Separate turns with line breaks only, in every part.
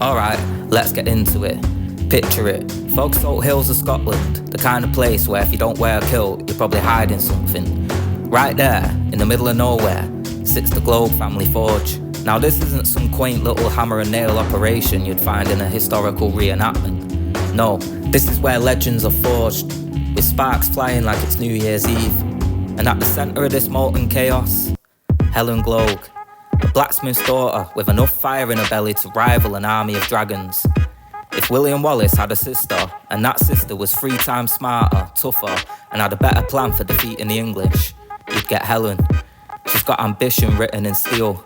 Alright, let's get into it. Picture it, Folkestone Hills of Scotland, the kind of place where if you don't wear a kilt, you're probably hiding something. Right there, in the middle of nowhere, sits the Gloag family forge. Now this isn't some quaint little hammer and nail operation you'd find in a historical reenactment. No, this is where legends are forged, with sparks flying like it's New Year's Eve. And at the centre of this molten chaos, Helen Gloag, a blacksmith's daughter with enough fire in her belly to rival an army of dragons. If William Wallace had a sister, and that sister was 3 times smarter, tougher, and had a better plan for defeating the English, you'd get Helen. She's got ambition written in steel.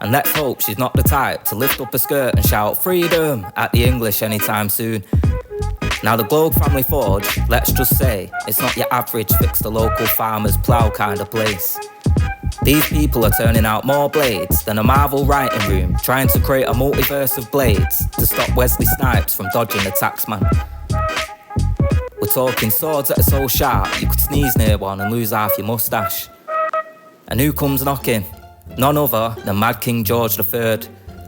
And let's hope she's not the type to lift up a skirt and shout freedom at the English anytime soon. Now the Gloag family forge, let's just say, it's not your average fix the local farmer's plough kind of place. These people are turning out more blades than a Marvel writing room, trying to create a multiverse of blades to stop Wesley Snipes from dodging the taxman. We're talking swords that are so sharp you could sneeze near one and lose half your moustache. And who comes knocking? None other than Mad King George III.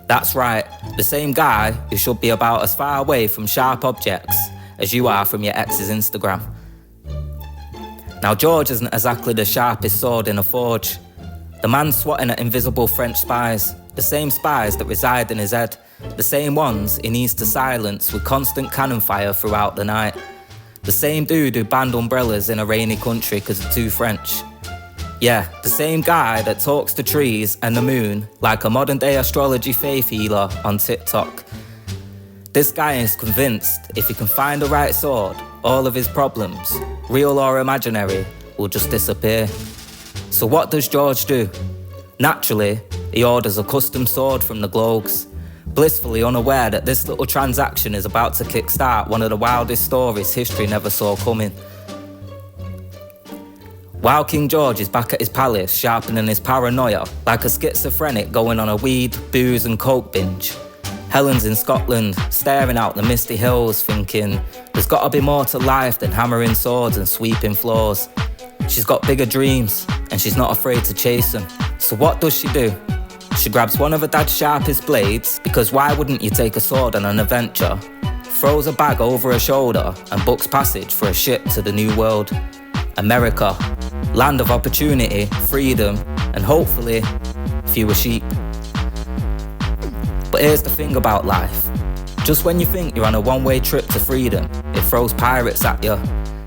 That's right, the same guy who should be about as far away from sharp objects as you are from your ex's Instagram. Now George isn't exactly the sharpest sword in a forge. The man's swatting at invisible French spies, the same spies that reside in his head, the same ones he needs to silence with constant cannon fire throughout the night. The same dude who banned umbrellas in a rainy country because they're too French. Yeah, the same guy that talks to trees and the moon like a modern-day astrology faith healer on TikTok. This guy is convinced if he can find the right sword, all of his problems, real or imaginary, will just disappear. So what does George do? Naturally, he orders a custom sword from the Gloags, blissfully unaware that this little transaction is about to kickstart one of the wildest stories history never saw coming. While King George is back at his palace sharpening his paranoia like a schizophrenic going on a weed, booze and coke binge, Helen's in Scotland staring out the misty hills thinking there's gotta be more to life than hammering swords and sweeping floors. She's got bigger dreams and she's not afraid to chase them. So what does she do? She grabs one of her dad's sharpest blades, because why wouldn't you take a sword on an adventure, throws a bag over her shoulder and books passage for a ship to the new world. America, land of opportunity, freedom, and hopefully fewer sheep. But here's the thing about life. Just when you think you're on a one-way trip to freedom, it throws pirates at you.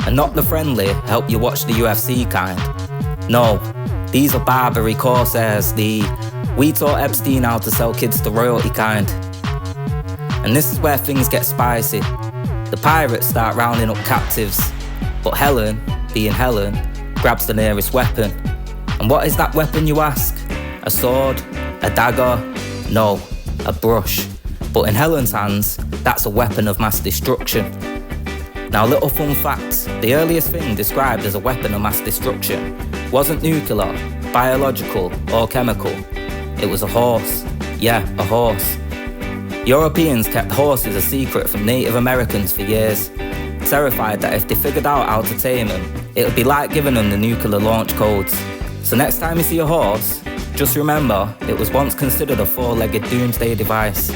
And not the friendly, help you watch the UFC kind. No, these are Barbary corsairs, the we taught Epstein how to sell kids to royalty kind. And this is where things get spicy. The pirates start rounding up captives, but Helen, being Helen, grabs the nearest weapon. And what is that weapon, you ask? A sword? A dagger? No, a brush. But in Helen's hands, that's a weapon of mass destruction. Now, little fun fact, the earliest thing described as a weapon of mass destruction wasn't nuclear, biological, or chemical. It was a horse. Yeah, a horse. Europeans kept horses a secret from Native Americans for years, terrified that if they figured out how to tame them, it would be like giving them the nuclear launch codes. So next time you see a horse, just remember it was once considered a 4-legged doomsday device.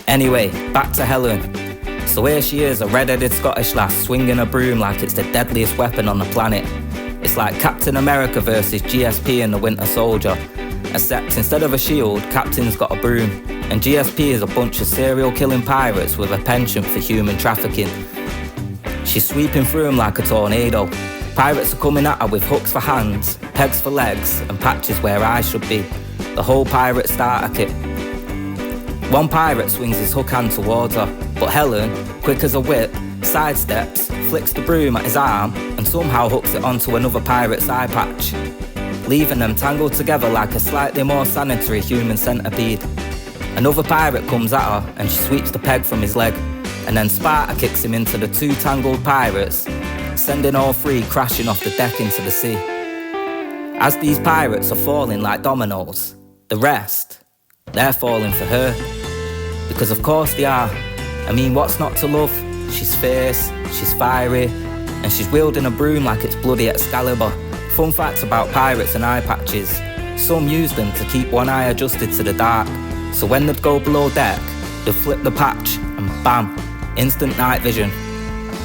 Anyway, back to Helen. So here she is, a red-headed Scottish lass swinging a broom like it's the deadliest weapon on the planet. It's like Captain America versus GSP and the Winter Soldier, except instead of a shield, Captain's got a broom, and GSP is a bunch of serial-killing pirates with a penchant for human trafficking. She's sweeping through them like a tornado. Pirates are coming at her with hooks for hands, pegs for legs, and patches where eyes should be. The whole pirate starter kit. One pirate swings his hook hand towards her, but Helen, quick as a whip, sidesteps, flicks the broom at his arm, and somehow hooks it onto another pirate's eye patch, leaving them tangled together like a slightly more sanitary human centipede. Another pirate comes at her, and she sweeps the peg from his leg, and then Sparta kicks him into the 2 tangled pirates, sending all 3 crashing off the deck into the sea. As these pirates are falling like dominoes, the rest, they're falling for her. Because of course they are. I mean, what's not to love? She's fierce, she's fiery, and she's wielding a broom like it's bloody Excalibur. Fun facts about pirates and eye patches. Some use them to keep one eye adjusted to the dark, So when they'd go below deck, they'd flip the patch and bam, instant night vision.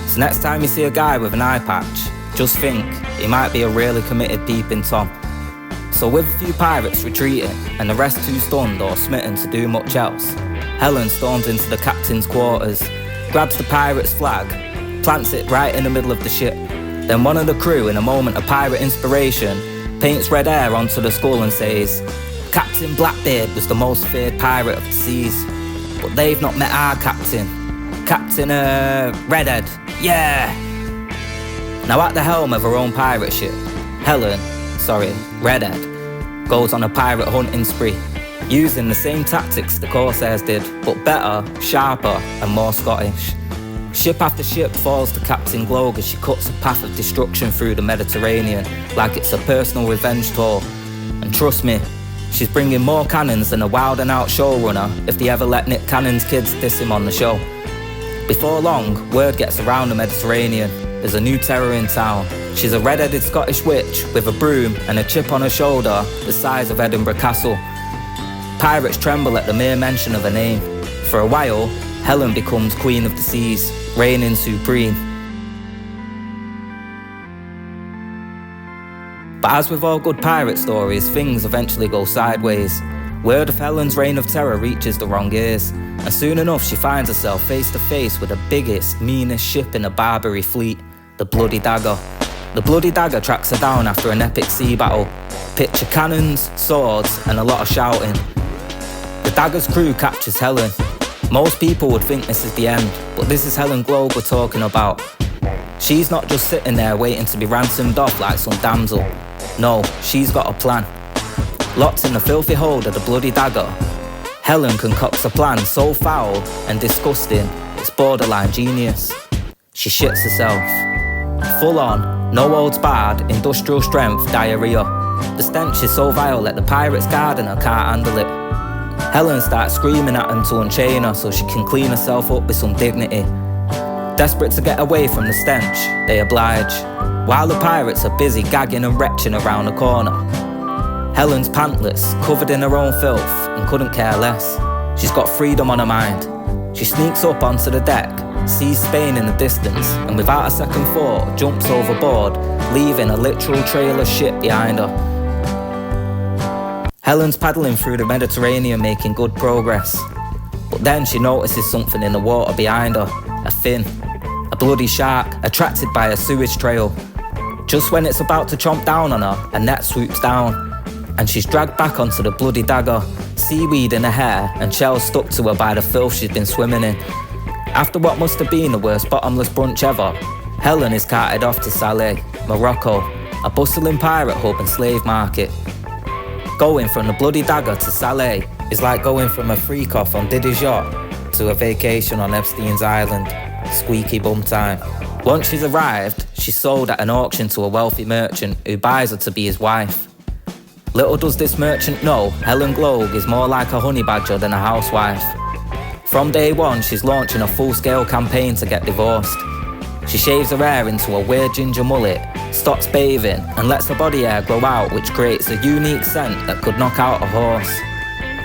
So next time you see a guy with an eye patch, just think he might be a really committed peeping Tom. So with a few pirates retreating and the rest too stunned or smitten to do much else, Helen storms into the captain's quarters, grabs the pirate's flag, plants it right in the middle of the ship. Then one of the crew, in a moment of pirate inspiration, paints red hair onto the skull and says, "Captain Blackbeard was the most feared pirate of the seas. But they've not met our captain. Captain, Redhead, yeah!" Now at the helm of her own pirate ship, Redhead, goes on a pirate hunting spree, using the same tactics the Corsairs did, but better, sharper and more Scottish. Ship after ship falls to Captain Gloag as she cuts a path of destruction through the Mediterranean like it's a personal revenge tour. And trust me, she's bringing more cannons than a wild and out showrunner if they ever let Nick Cannon's kids diss him on the show. Before long, word gets around the Mediterranean. There's a new terror in town. She's a red-headed Scottish witch with a broom and a chip on her shoulder the size of Edinburgh Castle. Pirates tremble at the mere mention of her name. For a while, Helen becomes Queen of the Seas, reigning supreme. But as with all good pirate stories, things eventually go sideways. Word of Helen's reign of terror reaches the wrong ears, and soon enough she finds herself face to face with the biggest, meanest ship in the Barbary fleet, the Bloody Dagger. The Bloody Dagger tracks her down after an epic sea battle. Picture cannons, swords, and a lot of shouting. The Dagger's crew captures Helen. Most people would think this is the end, but this is Helen Gloag we're talking about. She's not just sitting there waiting to be ransomed off like some damsel. No, she's got a plan. Locked in the filthy hold of the Bloody Dagger, Helen concocts a plan so foul and disgusting, it's borderline genius. She shits herself. Full on, no holds barred, industrial strength diarrhea. The stench is so vile that the pirate's gardener can't handle it. Helen starts screaming at them to unchain her so she can clean herself up with some dignity. Desperate to get away from the stench, they oblige, while the pirates are busy gagging and retching around the corner. Helen's pantless, covered in her own filth, and couldn't care less. She's got freedom on her mind. She sneaks up onto the deck, sees Spain in the distance, and without a second thought, jumps overboard, leaving a literal trail of shit behind her. Helen's paddling through the Mediterranean, making good progress. But then she notices something in the water behind her, a fin, a bloody shark, attracted by a sewage trail. Just when it's about to chomp down on her, a net swoops down, and she's dragged back onto the Bloody Dagger, seaweed in her hair and shells stuck to her by the filth she's been swimming in. After what must have been the worst bottomless brunch ever, Helen is carted off to Salé, Morocco, a bustling pirate hub and slave market. Going from the Bloody Dagger to Salé is like going from a freak-off on Diddy's yacht to a vacation on Epstein's island. Squeaky bum time. Once she's arrived, she's sold at an auction to a wealthy merchant who buys her to be his wife. Little does this merchant know, Helen Gloag is more like a honey badger than a housewife. From day one, she's launching a full-scale campaign to get divorced. She shaves her hair into a weird ginger mullet, stops bathing, and lets her body hair grow out, which creates a unique scent that could knock out a horse.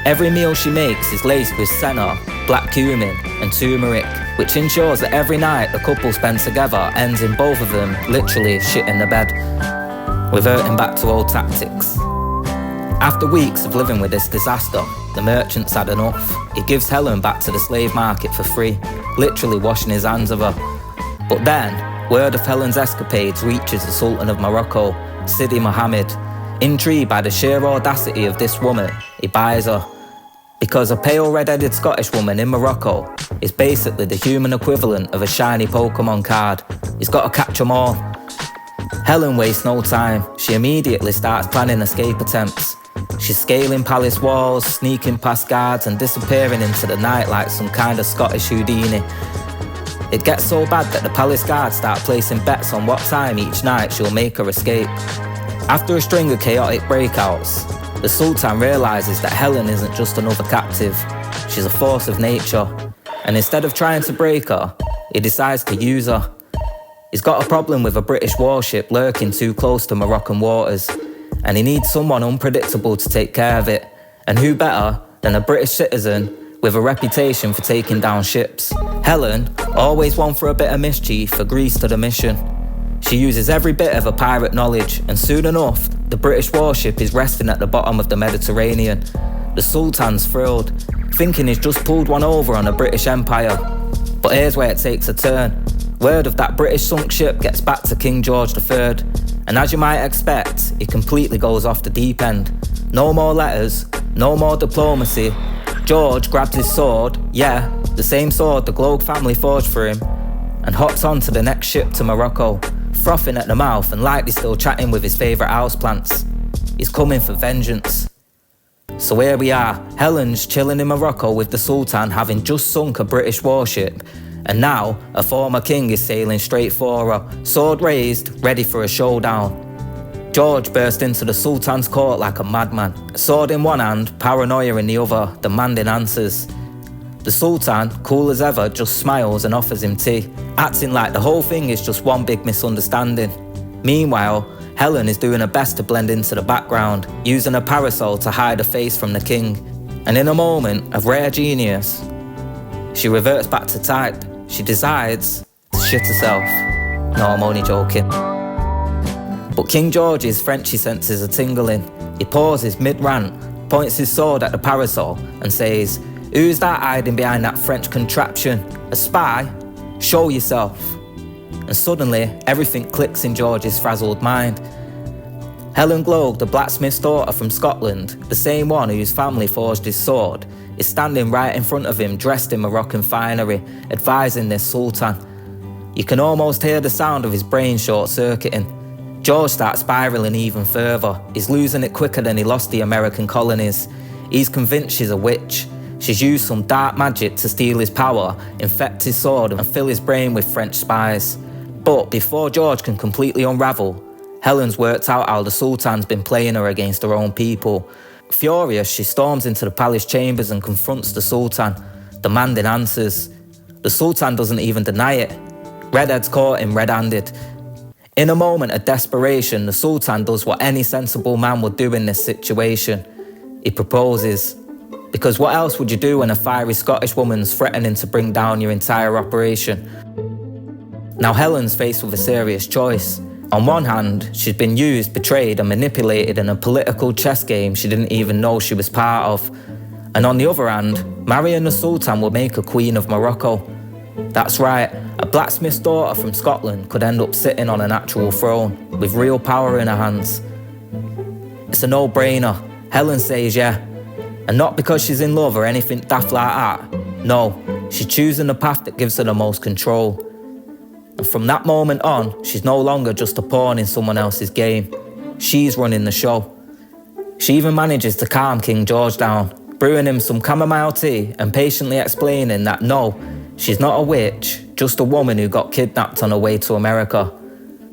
Every meal she makes is laced with senna, black cumin, and turmeric, which ensures that every night the couple spend together ends in both of them literally shitting the bed. Reverting back to old tactics. After weeks of living with this disaster, the merchant's had enough. He gives Helen back to the slave market for free, literally washing his hands of her. But then, word of Helen's escapades reaches the Sultan of Morocco, Sidi Mohammed. Intrigued by the sheer audacity of this woman, he buys her. Because a pale red-headed Scottish woman in Morocco is basically the human equivalent of a shiny Pokemon card. He's got to catch them all. Helen wastes no time. She immediately starts planning escape attempts. She's scaling palace walls, sneaking past guards and disappearing into the night like some kind of Scottish Houdini. It gets so bad that the palace guards start placing bets on what time each night she'll make her escape. After a string of chaotic breakouts, the Sultan realises that Helen isn't just another captive, she's a force of nature. And instead of trying to break her, he decides to use her. He's got a problem with a British warship lurking too close to Moroccan waters, and he needs someone unpredictable to take care of it. And who better than a British citizen with a reputation for taking down ships. Helen, always one for a bit of mischief, agrees to the mission. She uses every bit of her pirate knowledge, and soon enough, the British warship is resting at the bottom of the Mediterranean. The Sultan's thrilled, thinking he's just pulled one over on the British Empire. But here's where it takes a turn. Word of that British sunk ship gets back to King George III, and as you might expect, it completely goes off the deep end. No more letters, no more diplomacy. George grabs his sword, yeah, the same sword the Gloag family forged for him, and hops on to the next ship to Morocco, frothing at the mouth and likely still chatting with his favourite houseplants. He's coming for vengeance. So here we are, Helen's chilling in Morocco with the Sultan having just sunk a British warship, and now a former king is sailing straight for her, sword raised, ready for a showdown. George burst into the Sultan's court like a madman, a sword in one hand, paranoia in the other, demanding answers. The Sultan, cool as ever, just smiles and offers him tea, acting like the whole thing is just one big misunderstanding. Meanwhile, Helen is doing her best to blend into the background, using a parasol to hide her face from the king. And in a moment of rare genius, she reverts back to type. She decides to shit herself. No, I'm only joking. But King George's Frenchy senses are tingling. He pauses mid-rant, points his sword at the parasol and says, "Who's that hiding behind that French contraption? A spy? Show yourself." And suddenly, everything clicks in George's frazzled mind. Helen Gloag, the blacksmith's daughter from Scotland, the same one whose family forged his sword, is standing right in front of him dressed in Moroccan finery, advising this Sultan. You can almost hear the sound of his brain short-circuiting. George starts spiralling even further. He's losing it quicker than he lost the American colonies. He's convinced she's a witch. She's used some dark magic to steal his power, infect his sword and fill his brain with French spies. But before George can completely unravel, Helen's worked out how the Sultan's been playing her against her own people. Furious, she storms into the palace chambers and confronts the Sultan, demanding answers. The Sultan doesn't even deny it. Redhead's caught him red-handed. In a moment of desperation, the Sultan does what any sensible man would do in this situation. He proposes. Because what else would you do when a fiery Scottish woman's threatening to bring down your entire operation? Now Helen's faced with a serious choice. On one hand, she's been used, betrayed and manipulated in a political chess game she didn't even know she was part of. And on the other hand, marrying the Sultan would make her Queen of Morocco. That's right, a blacksmith's daughter from Scotland could end up sitting on an actual throne, with real power in her hands. It's a no-brainer. Helen says yeah. And not because she's in love or anything daft like that. No, she's choosing the path that gives her the most control. And from that moment on, she's no longer just a pawn in someone else's game. She's running the show. She even manages to calm King George down, brewing him some chamomile tea and patiently explaining that no, she's not a witch, just a woman who got kidnapped on her way to America.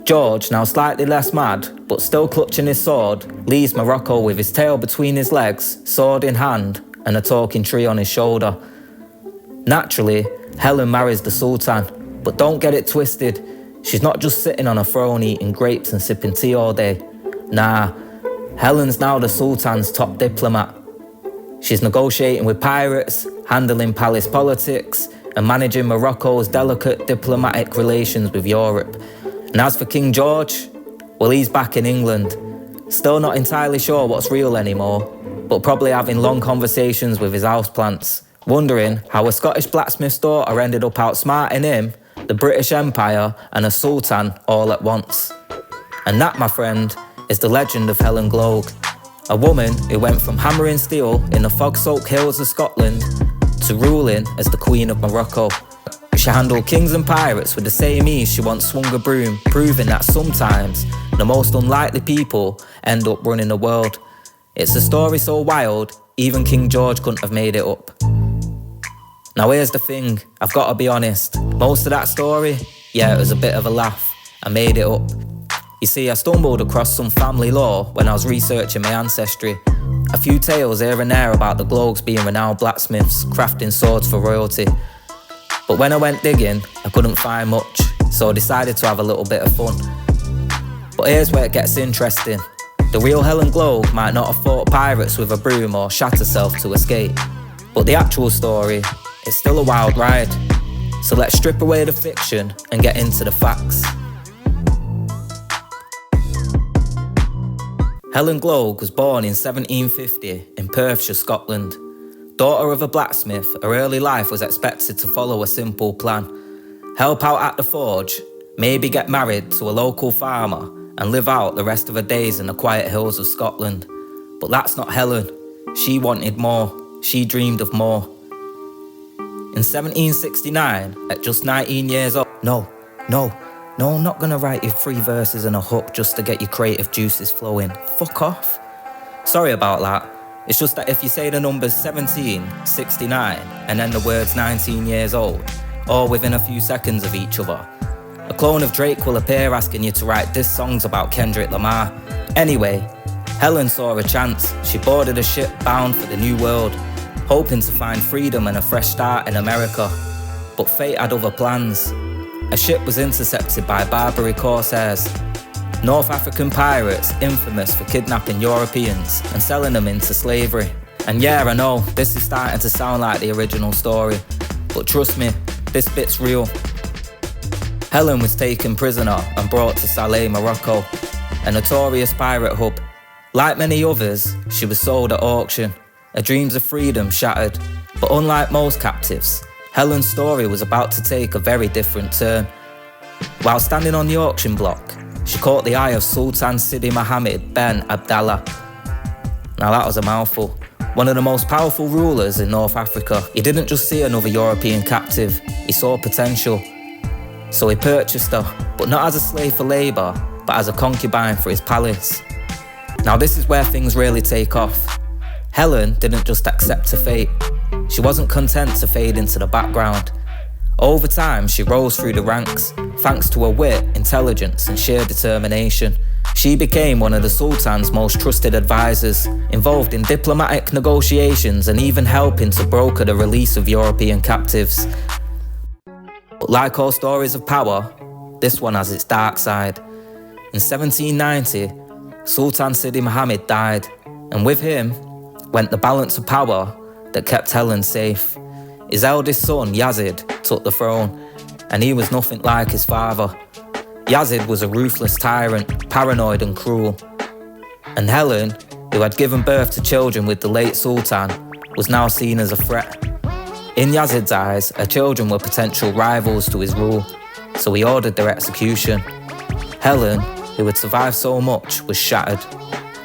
George, now slightly less mad, but still clutching his sword, leaves Morocco with his tail between his legs, sword in hand, and a talking tree on his shoulder. Naturally, Helen marries the Sultan, but don't get it twisted. She's not just sitting on a throne eating grapes and sipping tea all day. Nah, Helen's now the Sultan's top diplomat. She's negotiating with pirates, handling palace politics, and managing Morocco's delicate diplomatic relations with Europe. And as for King George, well, he's back in England. Still not entirely sure what's real anymore, but probably having long conversations with his houseplants, wondering how a Scottish blacksmith's daughter ended up outsmarting him, the British Empire, and a Sultan all at once. And that, my friend, is the legend of Helen Gloag, a woman who went from hammering steel in the fog-soaked hills of Scotland to ruling as the Queen of Morocco. She handled kings and pirates with the same ease she once swung a broom, proving that sometimes the most unlikely people end up running the world. It's a story so wild, even King George couldn't have made it up. Now here's the thing, I've got to be honest, most of that story, yeah, it was a bit of a laugh. I made it up. You see, I stumbled across some family lore when I was researching my ancestry. A few tales here and there about the Gloags being renowned blacksmiths, crafting swords for royalty. But when I went digging, I couldn't find much, so I decided to have a little bit of fun. But here's where it gets interesting. The real Helen Gloag might not have fought pirates with a broom or shat herself to escape, but the actual story is still a wild ride. So let's strip away the fiction and get into the facts. Helen Gloag was born in 1750 in Perthshire, Scotland. Daughter of a blacksmith, her early life was expected to follow a simple plan. Help out at the forge, maybe get married to a local farmer and live out the rest of her days in the quiet hills of Scotland. But that's not Helen. She wanted more. She dreamed of more. In 1769, at just 19 years old... No, I'm not gonna write you 3 verses and a hook just to get your creative juices flowing. Fuck off. Sorry about that. It's just that if you say the numbers 17, 69, and then the words 19 years old, all within a few seconds of each other, a clone of Drake will appear asking you to write diss songs about Kendrick Lamar. Anyway, Helen saw a chance. She boarded a ship bound for the New World, hoping to find freedom and a fresh start in America. But fate had other plans. A ship was intercepted by Barbary corsairs, North African pirates infamous for kidnapping Europeans and selling them into slavery. And yeah, I know, this is starting to sound like the original story, but trust me, this bit's real. Helen was taken prisoner and brought to Salé, Morocco, a notorious pirate hub. Like many others, she was sold at auction, her dreams of freedom shattered. But unlike most captives, Helen's story was about to take a very different turn. While standing on the auction block, she caught the eye of Sultan Sidi Mohammed bin Abdallah. Now that was a mouthful. One of the most powerful rulers in North Africa. He didn't just see another European captive, he saw potential. So he purchased her, but not as a slave for labour, but as a concubine for his palace. Now this is where things really take off. Helen didn't just accept her fate. She wasn't content to fade into the background. Over time, she rose through the ranks, thanks to her wit, intelligence, and sheer determination. She became one of the Sultan's most trusted advisors, involved in diplomatic negotiations and even helping to broker the release of European captives. But like all stories of power, this one has its dark side. In 1790, Sultan Sidi Mohammed died, and with him went the balance of power that kept Helen safe. His eldest son, Yazid, took the throne, and he was nothing like his father. Yazid was a ruthless tyrant, paranoid and cruel. And Helen, who had given birth to children with the late Sultan, was now seen as a threat. In Yazid's eyes, her children were potential rivals to his rule, so he ordered their execution. Helen, who had survived so much, was shattered.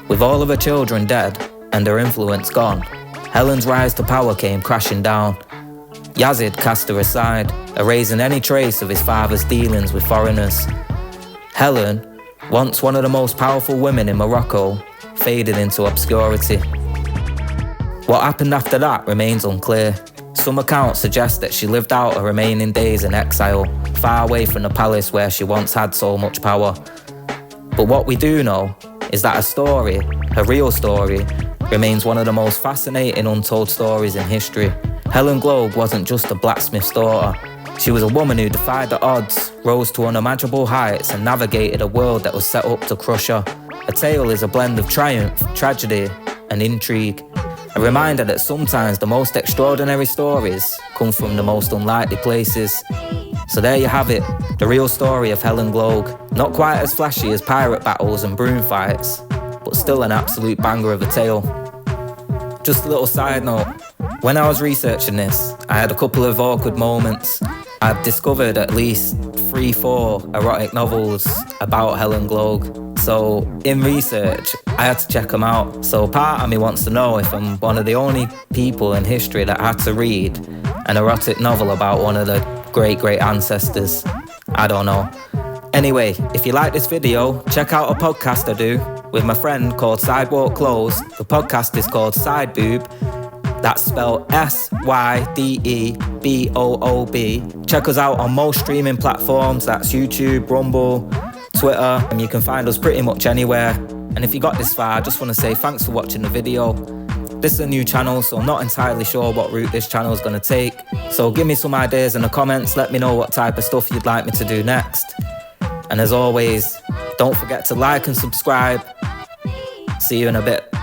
With all of her children dead and her influence gone, Helen's rise to power came crashing down. Yazid cast her aside, erasing any trace of his father's dealings with foreigners. Helen, once one of the most powerful women in Morocco, faded into obscurity. What happened after that remains unclear. Some accounts suggest that she lived out her remaining days in exile, far away from the palace where she once had so much power. But what we do know is that her story, her real story, remains one of the most fascinating untold stories in history. Helen Gloag wasn't just a blacksmith's daughter. She was a woman who defied the odds, rose to unimaginable heights, and navigated a world that was set up to crush her. A tale is a blend of triumph, tragedy, and intrigue. A reminder that sometimes the most extraordinary stories come from the most unlikely places. So there you have it, the real story of Helen Gloag. Not quite as flashy as pirate battles and broom fights, but still an absolute banger of a tale. Just a little side note, when I was researching this, I had a couple of awkward moments. I've discovered at least 3-4 erotic novels about Helen Gloag. So in research, I had to check them out. So part of me wants to know if I'm one of the only people in history that had to read an erotic novel about one of the great ancestors. I don't know. Anyway, if you like this video, check out a podcast I do with my friend called Sidewalk Close. The podcast is called Side Boob. That's spelled SYDEBOOB. Check us out on most streaming platforms. That's YouTube, Rumble, Twitter, and you can find us pretty much anywhere. And if you got this far, I just want to say thanks for watching the video. This is a new channel, so I'm not entirely sure what route this channel is going to take. So give me some ideas in the comments. Let me know what type of stuff you'd like me to do next. And as always, don't forget to like and subscribe. See you in a bit.